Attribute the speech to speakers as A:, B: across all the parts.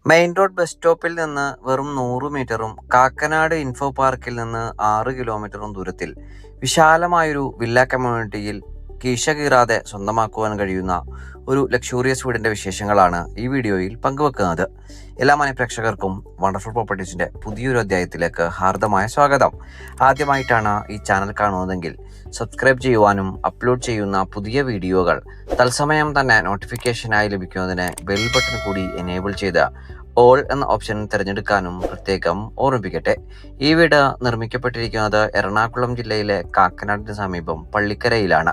A: Main road bus സ്റ്റോപ്പിൽ നിന്ന് വെറും 100 മീറ്ററും കാക്കനാട് ഇൻഫോ പാർക്കിൽ നിന്ന് 6 കിലോമീറ്ററും ദൂരത്തിൽ വിശാലമായൊരു വില്ല കമ്മ്യൂണിറ്റിയിൽ കീശ കീറാതെ സ്വന്തമാക്കുവാൻ കഴിയുന്ന ഒരു ലക്ഷൂറിയസ് വീടിന്റെ വിശേഷങ്ങളാണ് ഈ വീഡിയോയിൽ പങ്കുവെക്കുന്നത്. എല്ലാ പ്രേക്ഷകർക്കും വണ്ടർഫുൾ പ്രോപ്പർട്ടീസിന്റെ പുതിയൊരു അധ്യായത്തിലേക്ക് ഹാർദമായ സ്വാഗതം. ആദ്യമായിട്ടാണ് ഈ ചാനൽ കാണുന്നതെങ്കിൽ സബ്സ്ക്രൈബ് ചെയ്യുവാനും അപ്ലോഡ് ചെയ്യുന്ന പുതിയ വീഡിയോകൾ തത്സമയം തന്നെ നോട്ടിഫിക്കേഷനായി ലഭിക്കുന്നതിന് ബെൽ ബട്ടൺ കൂടി എനേബിൾ ചെയ്ത് ഓൾ എന്ന ഓപ്ഷൻ തിരഞ്ഞെടുക്കാനും പ്രത്യേകം ഓർമ്മിപ്പിക്കട്ടെ. ഈ വീട് നിർമ്മിക്കപ്പെട്ടിരിക്കുന്നത് എറണാകുളം ജില്ലയിലെ കാക്കനാടിന് സമീപം പള്ളിക്കരയിലാണ്.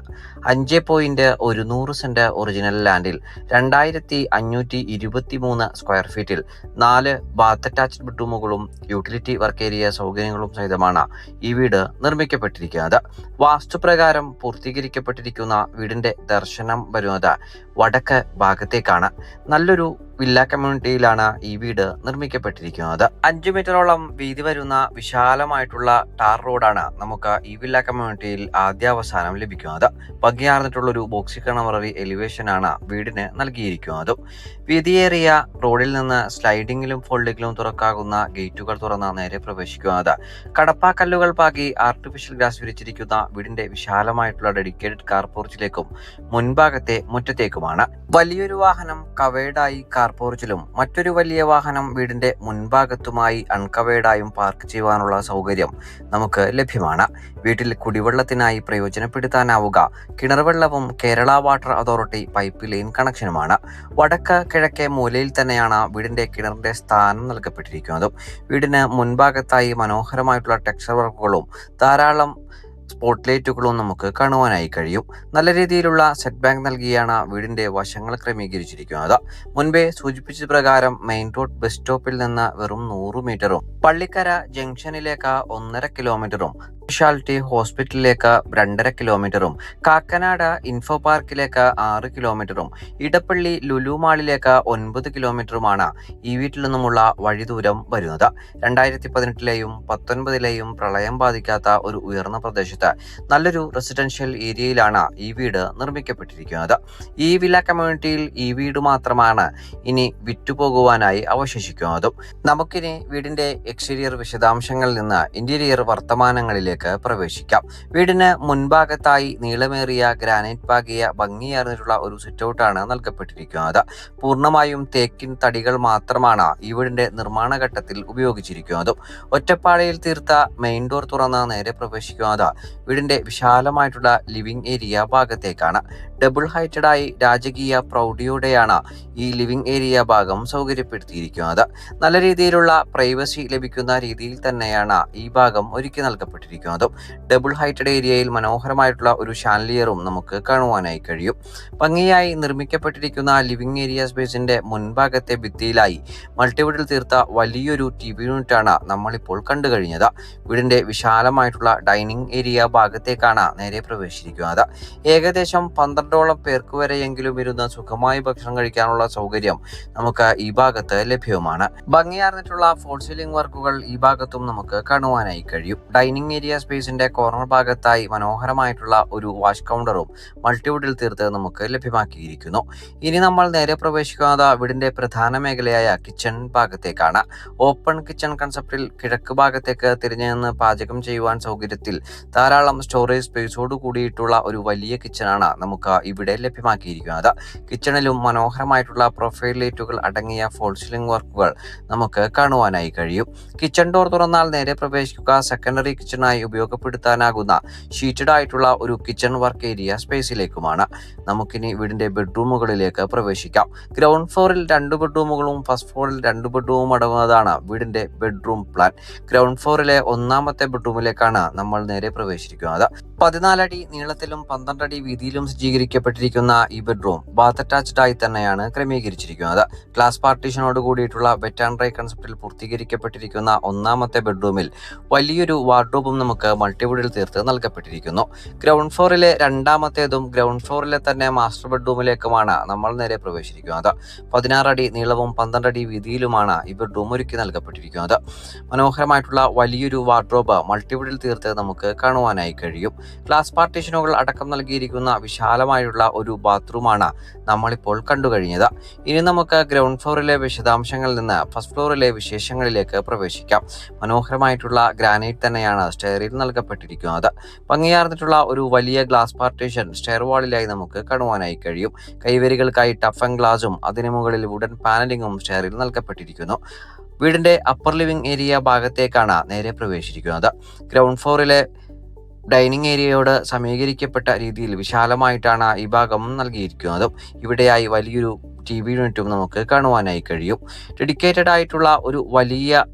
A: 5.100 സെന്റ് ഒറിജിനൽ ലാൻഡിൽ 2523 സ്ക്വയർ ഫീറ്റിൽ 4 ബാത്ത് അറ്റാച്ച്ഡ് ബെഡ്റൂമുകളും യൂട്ടിലിറ്റി വർക്ക് ഏരിയ സൗകര്യങ്ങളും സഹിതമാണ് ഈ വീട് നിർമ്മിക്കപ്പെട്ടിരിക്കുന്നത്. വാസ്തുപ്രകാരം പൂർത്തീകരിക്കപ്പെട്ടിരിക്കുന്ന വീടിന്റെ ദർശനം വരുന്നത് വടക്ക് ഭാഗത്തേക്കാണ്. നല്ലൊരു വില്ല കമ്മ്യൂണിറ്റിയിലാണ് ഈ വീട് നിർമ്മിക്കപ്പെട്ടിരിക്കുന്നത്. 5 മീറ്ററോളം വീതി വരുന്ന വിശാലമായിട്ടുള്ള ടാർ റോഡാണ് നമുക്ക് ഈ വില്ല കമ്മ്യൂണിറ്റിയിൽ ആദ്യാവസാനം ലഭിക്കുന്നത്. ഭംഗിയാർന്നിട്ടുള്ളൊരു ബോക്സി കണവററി എലിവേഷൻ ആണ് വീടിന് നൽകിയിരിക്കുന്നതും. വീതിയേറിയ റോഡിൽ നിന്ന് സ്ലൈഡിങ്ങിലും ഫോൾഡിങ്ങിലും തുറക്കാകുന്ന ഗേറ്റുകൾ തുറന്ന് നേരെ പ്രവേശിക്കുന്നത് കടപ്പാക്കല്ലുകൾ പാകി ആർട്ടിഫിഷ്യൽ ഗ്രാസ് വിരിച്ചിരിക്കുന്ന വീടിന്റെ വിശാലമായിട്ടുള്ള ഡെഡിക്കേറ്റഡ് കാർ പോർച്ചിലേക്കും മുൻഭാഗത്തെ മുറ്റത്തേക്കുമാണ്. വലിയൊരു വാഹനം കവേർഡായി കാർ പോർച്ചിലും മറ്റൊരു വലിയ വാഹനം വീടിന്റെ മുൻഭാഗത്തുമായി അൺകവേർഡായും പാർക്ക് ചെയ്യുവാനുള്ള സൗകര്യം നമുക്ക് ലഭ്യമാണ്. വീട്ടിൽ കുടിവെള്ളത്തിനായി പ്രയോജനപ്പെടുത്താനാവുക കിണർവെള്ളവും Kerala water authority pipe line കണക്ഷനുമാണ്. വടക്ക് കിഴക്കേ മൂലയിൽ തന്നെയാണ് വീടിന്റെ കിണറിന്റെ സ്ഥാനം നൽകപ്പെട്ടിരിക്കുന്നതും. വീടിന് മുൻഭാഗത്തായി മനോഹരമായിട്ടുള്ള ടെക്സ്ചർ വർക്കുകളും ധാരാളം സ്പോട്ട് ലൈറ്റുകളും നമുക്ക് കാണുവാനായി കഴിയും. നല്ല രീതിയിലുള്ള സെറ്റ് ബാങ്ക് നൽകിയാണ് വീടിന്റെ വശങ്ങൾ ക്രമീകരിച്ചിരിക്കുന്നത്. മുൻപേ സൂചിപ്പിച്ച പ്രകാരം മെയിൻ റോഡ് ബസ് സ്റ്റോപ്പിൽ നിന്ന് വെറും 100 മീറ്ററും പള്ളിക്കര ജംഗ്ഷനിലേക്ക് 1.5 കിലോമീറ്ററും സ്പെഷ്യാലിറ്റി ഹോസ്പിറ്റലിലേക്ക് 2.5 കിലോമീറ്ററും കാക്കനാട് ഇൻഫോ പാർക്കിലേക്ക് 6 കിലോമീറ്ററും ഇടപ്പള്ളി ലുലു മാളിലേക്ക് 9 കിലോമീറ്ററുമാണ് ഈ വീട്ടിൽ നിന്നുമുള്ള വഴിദൂരം വരുന്നത്. 2018ലെയും 19ലെയും പ്രളയം ബാധിക്കാത്ത ഒരു ഉയർന്ന പ്രദേശത്ത് നല്ലൊരു റെസിഡൻഷ്യൽ ഏരിയയിലാണ് ഈ വീട് നിർമ്മിക്കപ്പെട്ടിരിക്കുന്നത്. ഈ വില്ല കമ്മ്യൂണിറ്റിയിൽ ഈ വീട് മാത്രമാണ് ഇനി വിറ്റുപോകുവാനായി അവശേഷിക്കുന്നതും. നമുക്കിനി വീടിന്റെ എക്സ്റ്റീരിയർ വിശദാംശങ്ങളിൽ നിന്ന് ഇന്റീരിയർ വർത്തമാനങ്ങളിലേക്ക് പ്രവേശിക്കാം. വീടിന് മുൻഭാഗത്തായി നീളമേറിയ ഗ്രാനൈറ്റ് പാകിയ ഭംഗിയാർന്നിട്ടുള്ള ഒരു സിറ്റൗട്ടാണ് നൽകപ്പെട്ടിരിക്കുന്നത്. പൂർണ്ണമായും തേക്കിൻ തടികൾ മാത്രമാണ് ഈ വീടിന്റെ നിർമ്മാണ ഘട്ടത്തിൽ ഉപയോഗിച്ചിരിക്കുന്നതും. ഒറ്റപ്പാളയിൽ തീർത്ത മെയിൻ ഡോർ തുറന്ന് നേരെ പ്രവേശിക്കുന്നത് വീടിന്റെ വിശാലമായിട്ടുള്ള ലിവിംഗ് ഏരിയ ഭാഗത്തേക്കാണ്. ഡബിൾ ഹൈറ്റഡായി രാജകീയ പ്രൗഢിയോടെയാണ് ഈ ലിവിംഗ് ഏരിയ ഭാഗം സൗകര്യപ്പെടുത്തിയിരിക്കുന്നത്. നല്ല രീതിയിലുള്ള പ്രൈവസി ലഭിക്കുന്ന രീതിയിൽ തന്നെയാണ് ഈ ഭാഗം ഒരുക്കി നൽകപ്പെട്ടിരിക്കുന്നത്. ഡബിൾ ഹൈറ്റഡ് ഏരിയയിൽ മനോഹരമായിട്ടുള്ള ഒരു ഷാൻലിയറും നമുക്ക് കാണുവാനായി കഴിയും. ഭംഗിയായി നിർമ്മിക്കപ്പെട്ടിരിക്കുന്ന ലിവിംഗ് ഏരിയ സ്പേസിന്റെ മുൻഭാഗത്തെ ഭിത്തിയിലായി മൾട്ടിവുഡിൽ തീർത്ത വലിയൊരു TV യൂണിറ്റാണ് നമ്മളിപ്പോൾ കണ്ടു കഴിഞ്ഞത്. വീടിന്റെ വിശാലമായിട്ടുള്ള ഡൈനിങ് ഏരിയ ഭാഗത്തേക്കാണ് നേരെ പ്രവേശിച്ചിരിക്കുന്നത്. ഏകദേശം 12ഓളം പേർക്ക് വരെയെങ്കിലും ഇരുന്ന് സുഖമായി ഭക്ഷണം കഴിക്കാനുള്ള സൗകര്യം നമുക്ക് ഈ ഭാഗത്ത് ലഭ്യവുമാണ്. ഭംഗിയാർന്നിട്ടുള്ള ഫോൾ സീലിംഗ് വർക്കുകൾ ഈ ഭാഗത്തും നമുക്ക് കാണുവാനായി കഴിയും. ഡൈനിങ് ഏരിയ സ്പേസിന്റെ കോർണർ ഭാഗത്തായി മനോഹരമായിട്ടുള്ള ഒരു വാഷ് കൗണ്ടറും മൾട്ടിവുഡിൽ തീർത്ത് നമുക്ക് ലഭ്യമാക്കിയിരിക്കുന്നു. ഇനി നമ്മൾ നേരെ പ്രവേശിക്കുന്നത് വീടിന്റെ പ്രധാന മേഖലയായ കിച്ചൺ ഭാഗത്തേക്കാണ്. ഓപ്പൺ കിച്ചൺ കൺസെപ്റ്റിൽ കിഴക്ക് ഭാഗത്തേക്ക് തിരിഞ്ഞു നിന്ന് പാചകം ചെയ്യുവാൻ സൗകര്യത്തിൽ ധാരാളം സ്റ്റോറേജ് സ്പേസോട് കൂടിയിട്ടുള്ള ഒരു വലിയ കിച്ചണാണ് നമുക്ക് ഇവിടെ ലഭ്യമാക്കിയിരിക്കുന്നത്. കിച്ചണിലും മനോഹരമായിട്ടുള്ള പ്രൊഫൈൽ ലൈറ്റുകൾ അടങ്ങിയ ഫോൾ സീലിംഗ് വർക്കുകൾ നമുക്ക് കാണുവാനായി കഴിയും. കിച്ചൺ ഡോർ തുറന്നാൽ നേരെ പ്രവേശിക്കുക സെക്കൻഡറി കിച്ചണായി ഉപയോഗപ്പെടുത്താനാകുന്ന ഷീറ്റഡ് ആയിട്ടുള്ള ഒരു കിച്ചൺ വർക്ക് ഏരിയ സ്പേസിലേക്കുമാണ്. നമുക്കിനി വീടിന്റെ ബെഡ്റൂമുകളിലേക്ക് പ്രവേശിക്കാം. ഗ്രൗണ്ട് ഫ്ലോറിൽ 2 ബെഡ്റൂമുകളും ഫസ്റ്റ് ഫ്ലോറിൽ 2 ബെഡ്റൂമും അടങ്ങുന്നതാണ് വീടിന്റെ ബെഡ്റൂം പ്ലാൻ. ഗ്രൗണ്ട് ഫ്ലോറിലെ 1ാമത്തെ ബെഡ്റൂമിലേക്കാണ് നമ്മൾ നേരെ പ്രവേശിക്കുന്നത്. 14 അടി നീളത്തിലും 12 അടി വീതിയിലും സജ്ജീകരിക്കപ്പെട്ടിരിക്കുന്ന ഈ ബെഡ്റൂം ബാത്ത് അറ്റാച്ച്ഡ് ആയി തന്നെയാണ് ക്രമീകരിച്ചിരിക്കുന്നത്. ഗ്ലാസ് പാർട്ടീഷനോട് കൂടിയിട്ടുള്ള വെറ്റ് ആൻഡ് ഡ്രൈ കൺസെപ്റ്റിൽ പൂർത്തീകരിക്കപ്പെട്ടിരിക്കുന്ന 1ാമത്തെ ബെഡ്റൂമിൽ വലിയൊരു വാർഡ്രോബും നമുക്ക് നമുക്ക് മൾട്ടിവുഡിൽ തീർത്ത് നൽകപ്പെട്ടിരിക്കുന്നു. ഗ്രൗണ്ട് ഫ്ലോറിലെ രണ്ടാമത്തേതും ഗ്രൗണ്ട് ഫ്ലോറിലെ തന്നെ മാസ്റ്റർ ബെഡ്റൂമിലേക്കുമാണ് നമ്മൾ നേരെ പ്രവേശിക്കുന്നത്. 16 അടി നീളവും 12 അടി വീതിയിലുമാണ് ഈ ബെഡ്റൂം ഒരുക്കി നൽകപ്പെട്ടിരിക്കുന്നത്. മനോഹരമായിട്ടുള്ള വലിയൊരു വാർഡ്രോബ് മൾട്ടിവുഡിൽ തീർത്ത് നമുക്ക് കാണുവാനായി കഴിയും. ഗ്ലാസ് പാർട്ടീഷനുകൾ അടക്കം നൽകിയിരിക്കുന്ന വിശാലമായുള്ള ഒരു ബാത്റൂമാണ് നമ്മളിപ്പോൾ കണ്ടുകഴിഞ്ഞത്. ഇനി നമുക്ക് ഗ്രൗണ്ട് ഫ്ലോറിലെ വിശദാംശങ്ങളിൽ നിന്ന് ഫസ്റ്റ് ഫ്ലോറിലെ വിശേഷങ്ങളിലേക്ക് പ്രവേശിക്കാം. മനോഹരമായിട്ടുള്ള ഗ്രാനൈറ്റ് തന്നെയാണ് സ്റ്റെയറിൽ നൽകപ്പെട്ടിരിക്കുന്നത്. ഭംഗിയാർന്നിട്ടുള്ള ഒരു വലിയ ഗ്ലാസ് പാർട്ടീഷൻ സ്റ്റെയർ വാളിലായി നമുക്ക് കാണുവാനായി കഴിയും. കൈവരികൾക്കായി ടഫ് ആൻഡ് ഗ്ലാസും അതിനു മുകളിൽ വുഡൻ പാനലിംഗും സ്റ്റെയറിൽ നൽകപ്പെട്ടിരിക്കുന്നു. വീടിന്റെ അപ്പർ ലിവിംഗ് ഏരിയ ഭാഗത്തേക്കാണ് നേരെ പ്രവേശിക്കുന്നത്. ഗ്രൗണ്ട് ഫ്ലോറിലെ ഡൈനിങ് ഏരിയയോട് സമീകരിക്കപ്പെട്ട രീതിയിൽ വിശാലമായിട്ടാണ് ഈ ഭാഗം നൽകിയിരിക്കുന്നത്. ഇവിടെയായി വലിയൊരു TV യൂണിറ്റും നമുക്ക് കാണുവാനായി കഴിയും. ഡെഡിക്കേറ്റഡ് ആയിട്ടുള്ള ഒരു വലിയ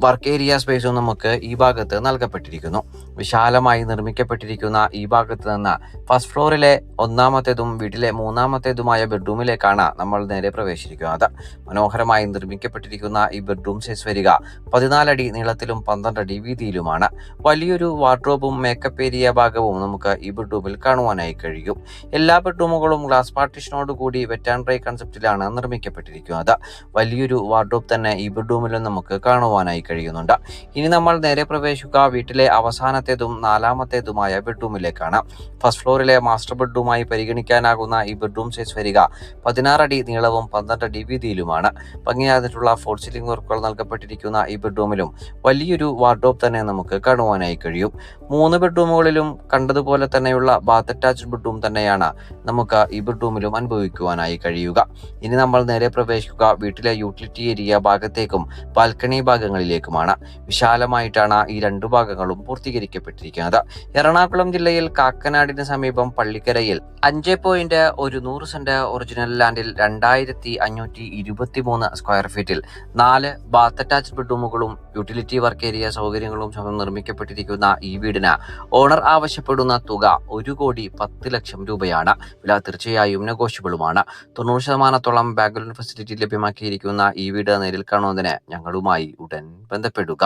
A: വർക്ക് ഏരിയ സ്പേസും നമുക്ക് ഈ ഭാഗത്ത് നൽകപ്പെട്ടിരിക്കുന്നു. വിശാലമായി നിർമ്മിക്കപ്പെട്ടിരിക്കുന്ന ഈ ഭാഗത്ത് നിന്ന് ഫസ്റ്റ് ഫ്ലോറിലെ ഒന്നാമത്തേതും വീട്ടിലെ മൂന്നാമത്തേതുമായ ബെഡ്റൂമിലേക്കാണ് നമ്മൾ നേരെ പ്രവേശിക്കുന്നത്. മനോഹരമായി നിർമ്മിക്കപ്പെട്ടിരിക്കുന്ന ഈ ബെഡ്റൂം സൈസ് വരിക 14 അടി നീളത്തിലും 12 അടി വീതിയിലുമാണ്. വലിയൊരു വാർഡ്രോബും മേക്കപ്പ് ഏരിയ ഭാഗവും നമുക്ക് ഈ ബെഡ്റൂമിൽ കാണുവാനായി കഴിയും. എല്ലാ ബെഡ്റൂമുകളും ഗ്ലാസ് പാർട്ടീഷനോട് കൂടി വെറ്റ് ആൻഡ് ഡ്രൈ കൺസെപ്റ്റിലാണ് നിർമ്മിക്കപ്പെട്ടിരിക്കുന്നത്. വലിയൊരു വാർഡ്രോബ് തന്നെ ഈ ബെഡ്റൂമിലും നമുക്ക് കാണുവാനായി കഴിയുന്നുണ്ട്. ഇനി നമ്മൾ നേരെ പ്രവേശിക്കുക വീട്ടിലെ അവസാനത്തേതും നാലാമത്തേതുമായ ബെഡ്റൂമിലേക്കാണ്. ഫസ്റ്റ് ഫ്ലോറിലെ മാസ്റ്റർ ബെഡ്റൂമായി പരിഗണിക്കാനാകുന്ന ഈ ബെഡ്റൂം സൈസ് വരിക 16 അടി നീളവും 12 അടി വീതിയിലുമാണ്. ഭംഗിയായിട്ടുള്ള ഫോൾ സീലിംഗ് വർക്കുകൾ നൽകപ്പെട്ടിരിക്കുന്ന ഈ ബെഡ്റൂമിലും വലിയൊരു വാർഡ്രോബ് തന്നെ നമുക്ക് കാണുവാനായി കഴിയും. 3 ബെഡ്റൂമുകളിലും കണ്ടതുപോലെ തന്നെയുള്ള ബാത്ത് അറ്റാച്ച്ഡ് ബെഡ്റൂം തന്നെയാണ് നമുക്ക് ഈ ബെഡ്റൂമിലും അനുഭവിക്കുവാനായി കഴിയുക. ഇനി നമ്മൾ നേരെ പ്രവേശിക്കുക വീട്ടിലെ യൂട്ടിലിറ്റി ഏരിയ ഭാഗത്തേക്കും ബാൽക്കണി ഭാഗങ്ങളിലേക്കുമാണ്. വിശാലമായിട്ടാണ് ഈ 2 ഭാഗങ്ങളും പൂർത്തീകരിക്കപ്പെട്ടിരിക്കുന്നത്. എറണാകുളം ജില്ലയിൽ കാക്കനാടിന് സമീപം പള്ളിക്കരയിൽ 5.1 സെന്റ് ഒറിജിനൽ ലാൻഡിൽ 2523 സ്ക്വയർ ഫീറ്റിൽ 4 ബാത്ത് അറ്റാച്ച്ഡ് ബെഡ്റൂമുകളും യൂട്ടിലിറ്റി വർക്ക് ഏരിയ സൗകര്യങ്ങളും നിർമ്മിക്കപ്പെട്ടിരിക്കുന്ന ഈ വീടിന് ഓണർ ആവശ്യപ്പെടുന്ന തുക 1,10,00,000 രൂപയാണ്. വില തീർച്ചയായും നെഗോഷ്യബിളുമാണ്. 90% ബാങ്ക് ലോൺ ഫെസിലിറ്റി ലഭ്യമാക്കിയിരിക്കുന്ന ഈ വീട് നേരിൽ കാണുന്നതിന് ഞങ്ങളുമായി ഉടൻ ബന്ധപ്പെടുക.